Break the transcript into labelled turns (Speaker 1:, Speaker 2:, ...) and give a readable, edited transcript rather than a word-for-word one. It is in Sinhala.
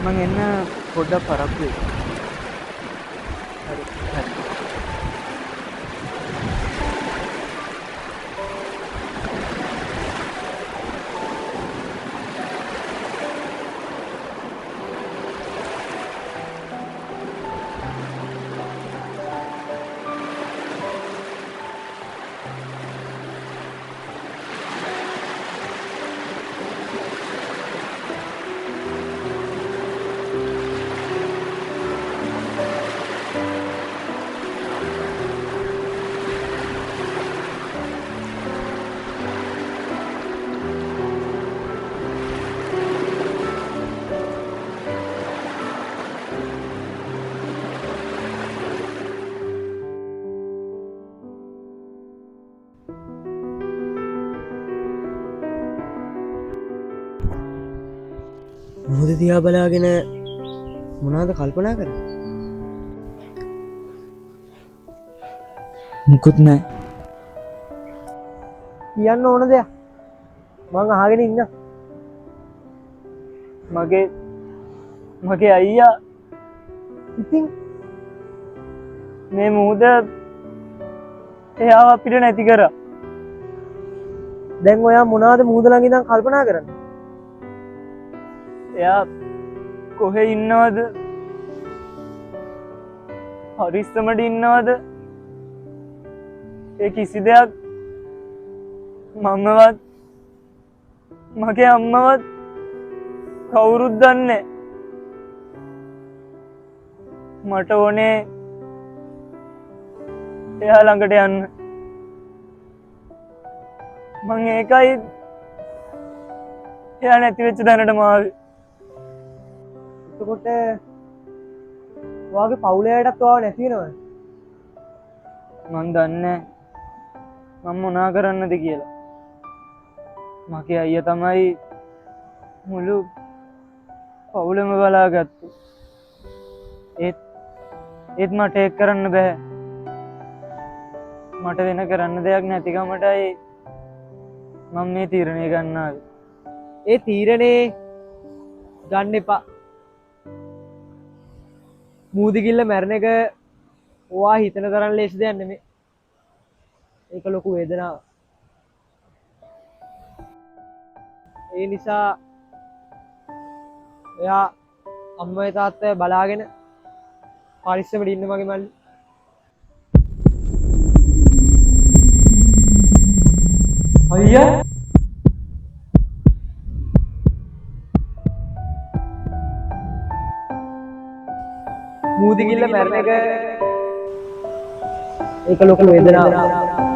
Speaker 1: මං එන්න පොඩ්ඩක් පරක්කු වෙයි. හරි.
Speaker 2: මුහුද දිහා බලාගෙන මොනාද කල්පනා කර
Speaker 1: මුකුත් නෑ.
Speaker 2: කියන්න ඕන දෙයක් මං අහගෙන ඉන්න.
Speaker 1: මගේ අයියා
Speaker 2: ඉතින්
Speaker 1: මේ මුහුද එයාව අපිට නැති කරා.
Speaker 2: දැන් ඔයා මොනාද මුහුද ළඟ ඉඳන් කල්පනා කරන්නේ?
Speaker 1: එයා කොහෙ ඉන්නවද? හරිස්සමට ඉන්නවද? ඒ කිසි දෙයක් මමවත් මගේ අම්මවත් කවුරුත් දන්නේ. මට ඕනේ එයා ළඟට යන්න. මං ඒකයි එයා නැති වෙච්ච දැනටම ආවේ.
Speaker 2: එතකොට ඔයාගේ පවුලයටත් ඔයාව නැති වෙනවද?
Speaker 1: මං දන්නේ මම මොනා කරන්නද කියලා. මගේ අයියා තමයි මුළු පවුලම බලාගත්තේ. ඒත් මට ඒක කරන්න බෑ. මට වෙන කරන්න දෙයක් නැතිකමටයි මම මේ තීරණය ගන්න ආවේ.
Speaker 2: ඒ තීරණේ ගන්න එපා. මුහුද ගිල්ල මැරෙන එක ඔයා හිතන තරම් ලේසි දෙයක් නෙමෙයි. ඒක ලොකු වේදනාවක්. ඒ නිසා එයා අම්මයි තාත්තයි බලාගෙන පරිස්සමට ඉන්න මගේ මල්ලි.
Speaker 1: අයියා
Speaker 2: මුහුද ගිල්ල මැරෙන එක ඒක ලොකු වේදනාවක්.